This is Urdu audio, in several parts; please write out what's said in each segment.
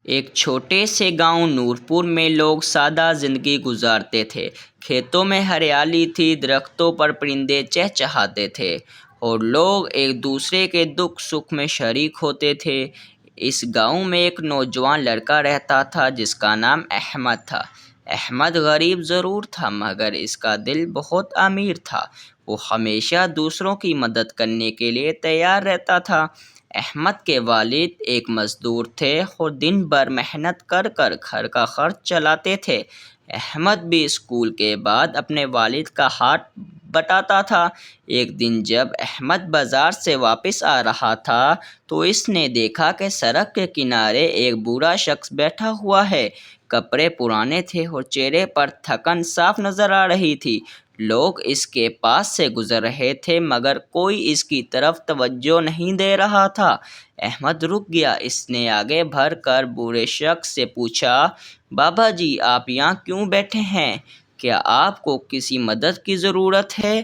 ایک چھوٹے سے گاؤں نورپور میں لوگ سادہ زندگی گزارتے تھے۔ کھیتوں میں ہریالی تھی، درختوں پر پرندے چہچہاتے تھے اور لوگ ایک دوسرے کے دکھ سکھ میں شریک ہوتے تھے۔ اس گاؤں میں ایک نوجوان لڑکا رہتا تھا جس کا نام احمد تھا۔ احمد غریب ضرور تھا مگر اس کا دل بہت امیر تھا۔ وہ ہمیشہ دوسروں کی مدد کرنے کے لیے تیار رہتا تھا۔ احمد کے والد ایک مزدور تھے اور دن بھر محنت کر کر گھر کا خرچ چلاتے تھے۔ احمد بھی اسکول کے بعد اپنے والد کا ہاتھ بٹاتا تھا۔ ایک دن جب احمد بازار سے واپس آ رہا تھا تو اس نے دیکھا کہ سڑک کے کنارے ایک بوڑھا شخص بیٹھا ہوا ہے۔ کپڑے پرانے تھے اور چہرے پر تھکن صاف نظر آ رہی تھی۔ لوگ اس کے پاس سے گزر رہے تھے مگر کوئی اس کی طرف توجہ نہیں دے رہا تھا۔ احمد رک گیا۔ اس نے آگے بڑھ کر بوڑھے شخص سے پوچھا، بابا جی آپ یہاں کیوں بیٹھے ہیں؟ کیا آپ کو کسی مدد کی ضرورت ہے؟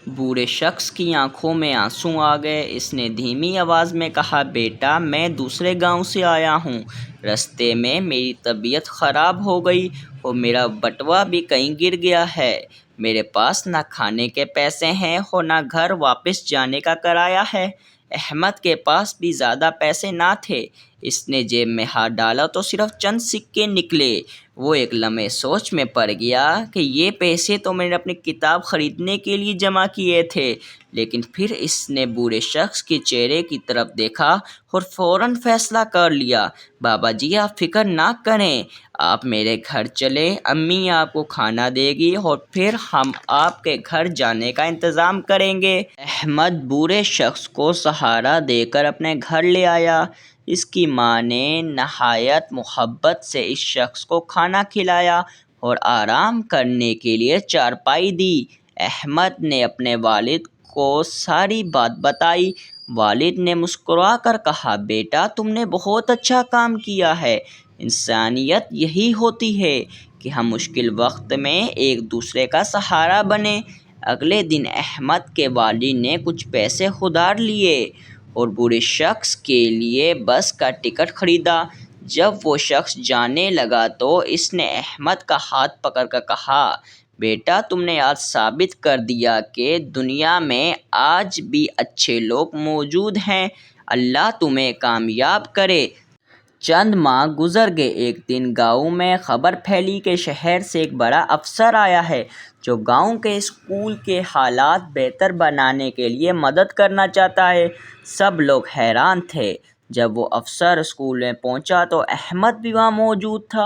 بوڑھے شخص کی آنکھوں میں آنسو آ گئے۔ اس نے دھیمی آواز میں کہا، بیٹا میں دوسرے گاؤں سے آیا ہوں۔ راستے میں میری طبیعت خراب ہو گئی اور میرا بٹوا بھی کہیں گر گیا ہے۔ میرے پاس نہ کھانے کے پیسے ہیں اور نہ گھر واپس جانے کا کرایہ ہے۔ احمد کے پاس بھی زیادہ پیسے نہ تھے۔ اس نے جیب میں ہاتھ ڈالا تو صرف چند سکے نکلے۔ وہ ایک لمحے سوچ میں پڑ گیا کہ یہ پیسے تو میں نے اپنی کتاب خریدنے کے لیے جمع کیے تھے، لیکن پھر اس نے بوڑھے شخص کے چہرے کی طرف دیکھا اور فوراً فیصلہ کر لیا، بابا جی آپ فکر نہ کریں، آپ میرے گھر چلیں، امی آپ کو کھانا دے گی اور پھر ہم آپ کے گھر جانے کا انتظام کریں گے۔ احمد بوڑھے شخص کو سہارا دے کر اپنے گھر لے آیا۔ اس کی ماں نے نہایت محبت سے اس شخص کو کھانا کھلایا اور آرام کرنے کے لیے چارپائی دی۔ احمد نے اپنے والد کو ساری بات بتائی۔ والد نے مسکرا کر کہا، بیٹا تم نے بہت اچھا کام کیا ہے۔ انسانیت یہی ہوتی ہے کہ ہم مشکل وقت میں ایک دوسرے کا سہارا بنیں۔ اگلے دن احمد کے والد نے کچھ پیسے ادھار لیے اور بوڑھے شخص کے لیے بس کا ٹکٹ خریدا۔ جب وہ شخص جانے لگا تو اس نے احمد کا ہاتھ پکڑ کر کہا، بیٹا تم نے آج ثابت کر دیا کہ دنیا میں آج بھی اچھے لوگ موجود ہیں۔ اللہ تمہیں کامیاب کرے۔ چند ماہ گزر گئے۔ ایک دن گاؤں میں خبر پھیلی کہ شہر سے ایک بڑا افسر آیا ہے جو گاؤں کے اسکول کے حالات بہتر بنانے کے لیے مدد کرنا چاہتا ہے۔ سب لوگ حیران تھے۔ جب وہ افسر اسکول میں پہنچا تو احمد بھی وہاں موجود تھا۔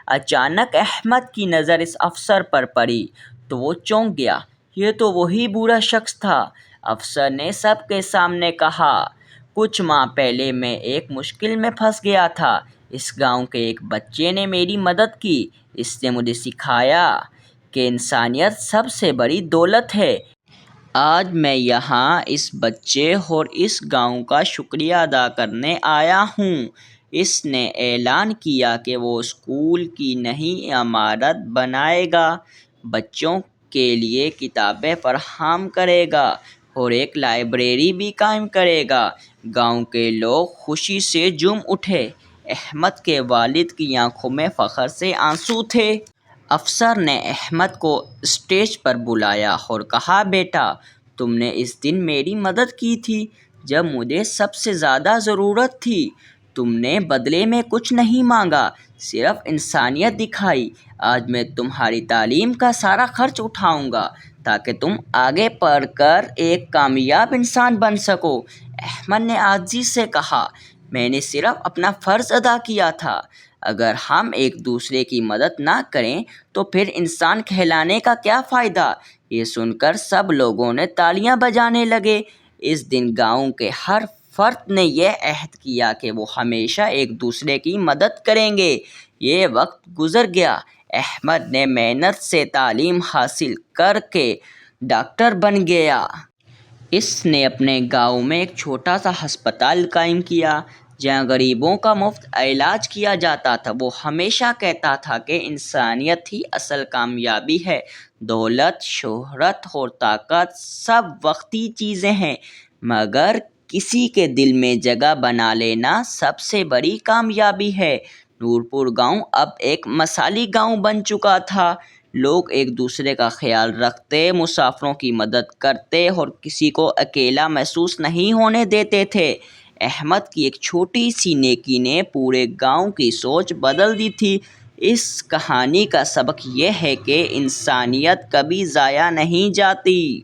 اچانک احمد کی نظر اس افسر پر پڑی تو وہ چونک گیا۔ یہ تو وہی بوڑھا شخص تھا۔ افسر نے سب کے سامنے کہا، کچھ ماہ پہلے میں ایک مشکل میں پھنس گیا تھا۔ اس گاؤں کے ایک بچے نے میری مدد کی۔ اس نے مجھے سکھایا کہ انسانیت سب سے بڑی دولت ہے۔ آج میں یہاں اس بچے اور اس گاؤں کا شکریہ ادا کرنے آیا ہوں۔ اس نے اعلان کیا کہ وہ اسکول کی نئی عمارت بنائے گا، بچوں کے لیے کتابیں فراہم کرے گا اور ایک لائبریری بھی قائم کرے گا۔ گاؤں کے لوگ خوشی سے جھوم اٹھے۔ احمد کے والد کی آنکھوں میں فخر سے آنسو تھے۔ افسر نے احمد کو اسٹیج پر بلایا اور کہا، بیٹا تم نے اس دن میری مدد کی تھی جب مجھے سب سے زیادہ ضرورت تھی۔ تم نے بدلے میں کچھ نہیں مانگا، صرف انسانیت دکھائی۔ آج میں تمہاری تعلیم کا سارا خرچ اٹھاؤں گا تاکہ تم آگے پڑھ کر ایک کامیاب انسان بن سکو۔ احمد نے عاجزی سے کہا، میں نے صرف اپنا فرض ادا کیا تھا۔ اگر ہم ایک دوسرے کی مدد نہ کریں تو پھر انسان کہلانے کا کیا فائدہ؟ یہ سن کر سب لوگوں نے تالیاں بجانے لگے۔ اس دن گاؤں کے ہر فرد نے یہ عہد کیا کہ وہ ہمیشہ ایک دوسرے کی مدد کریں گے۔ یہ وقت گزر گیا۔ احمد نے محنت سے تعلیم حاصل کر کے ڈاکٹر بن گیا۔ اس نے اپنے گاؤں میں ایک چھوٹا سا ہسپتال قائم کیا جہاں غریبوں کا مفت علاج کیا جاتا تھا۔ وہ ہمیشہ کہتا تھا کہ انسانیت ہی اصل کامیابی ہے۔ دولت، شہرت اور طاقت سب وقتی چیزیں ہیں مگر کسی کے دل میں جگہ بنا لینا سب سے بڑی کامیابی ہے۔ نورپور گاؤں اب ایک مثالی گاؤں بن چکا تھا۔ لوگ ایک دوسرے کا خیال رکھتے، مسافروں کی مدد کرتے اور کسی کو اکیلا محسوس نہیں ہونے دیتے تھے۔ احمد کی ایک چھوٹی سی نیکی نے پورے گاؤں کی سوچ بدل دی تھی۔ اس کہانی کا سبق یہ ہے کہ انسانیت کبھی ضائع نہیں جاتی۔